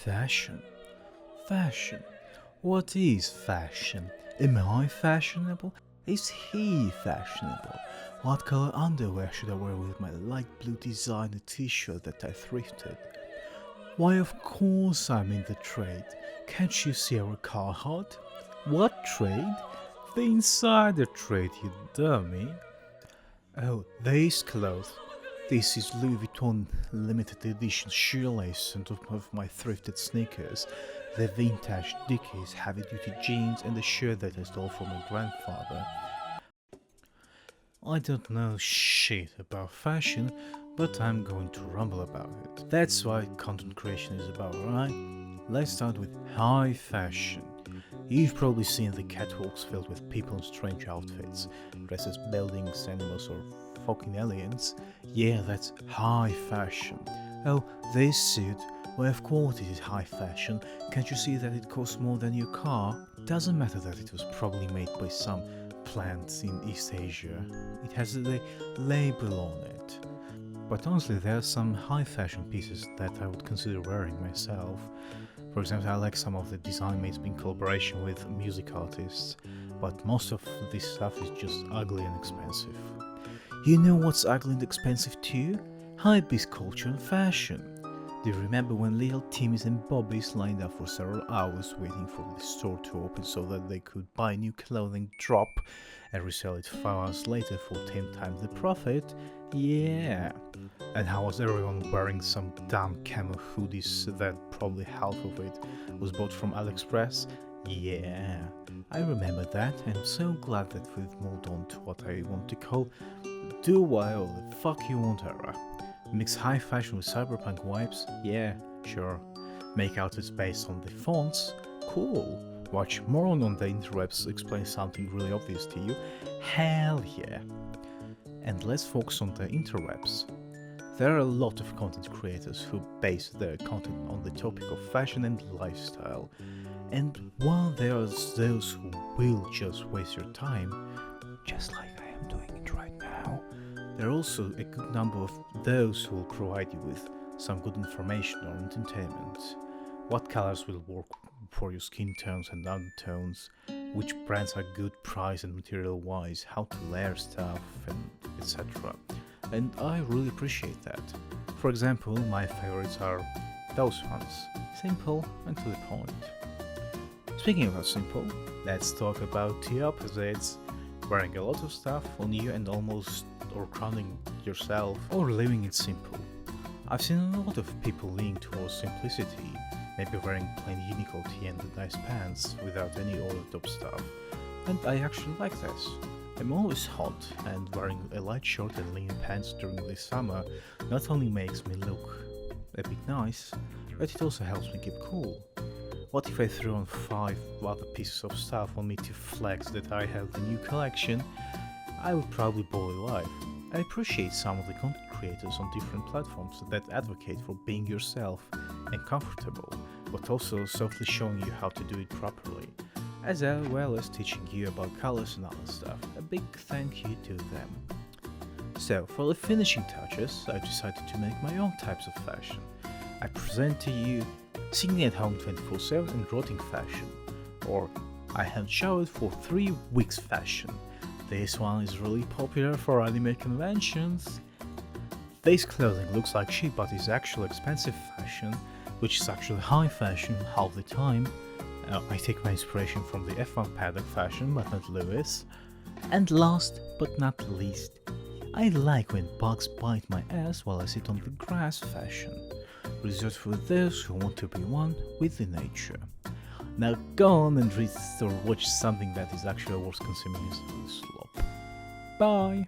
Fashion? Fashion? What is fashion? Am I fashionable? Is he fashionable? What color underwear should I wear with my light blue designer t-shirt that I thrifted? Why, of course I'm in the trade. Can't you see our Carhartt? What trade? The insider trade, you dummy. Oh, these clothes. This is Louis Vuitton limited edition shoelace on top of my thrifted sneakers, the vintage Dickies heavy duty jeans and the shirt that I stole from my grandfather. I don't know shit about fashion, but I'm going to rumble about it. That's what content creation is about, right? Let's start with high fashion. You've probably seen the catwalks filled with people in strange outfits, dressed as buildings, animals, or fucking aliens. Yeah, that's high fashion. Oh, this suit, well, of course it is high fashion. Can't you see that it costs more than your car? Doesn't matter that it was probably made by some plant in East Asia. It has the label on it. But honestly, there are some high fashion pieces that I would consider wearing myself. For example, I like some of the design made in collaboration with music artists, but most of this stuff is just ugly and expensive. You know what's ugly and expensive too? Hypebeast culture and fashion. Do you remember when little Timmys and Bobbies lined up for several hours waiting for the store to open so that they could buy new clothing, drop, and resell it 5 hours later for 10 times the profit? Yeah. And how was everyone wearing some damn camo hoodies that probably half of it was bought from AliExpress? Yeah. I remember that, and I'm so glad that we've moved on to what I want to call do whatever the fuck you want era. Mix high fashion with cyberpunk vibes? Yeah, sure. Make outfits based on the fonts? Cool. Watch Moron on the interwebs explain something really obvious to you? Hell yeah. And let's focus on the interwebs. There are a lot of content creators who base their content on the topic of fashion and lifestyle. And while there are those who will just waste your time, just like I am doing it right now, there are also a good number of those who will provide you with some good information or entertainment. What colors will work for your skin tones and undertones, which brands are good price and material wise, how to layer stuff, and etc. And I really appreciate that. For example, my favorites are those ones, simple and to the point. Speaking about simple, let's talk about the opposites, wearing a lot of stuff on you and almost or crowning yourself, or living it simple. I've seen a lot of people leaning towards simplicity, maybe wearing plain Uniqlo tee and nice pants without any over-the-top stuff, and I actually like this. I'm always hot, and wearing a light shirt and lean pants during the summer not only makes me look a bit nice, but it also helps me keep cool. What if I threw on 5 other pieces of stuff on me to flex that I have the new collection? I would probably bore alive. I appreciate some of the content creators on different platforms that advocate for being yourself and comfortable, but also softly showing you how to do it properly, as well as teaching you about colors and other stuff. A big thank you to them. So, for the finishing touches, I decided to make my own types of fashion. I present to you sitting at home 24/7 and rotting fashion, or I haven't showered for 3 weeks fashion. This one is really popular for anime conventions. This clothing looks like shit but is actually expensive fashion, which is actually high fashion half the time. I take my inspiration from the F1 paddock fashion, but not Lewis. And last but not least, I like when bugs bite my ass while I sit on the grass fashion, reserved for those who want to be one with the nature. Now go on and read or watch something that is actually worth consuming instead of slop. Bye!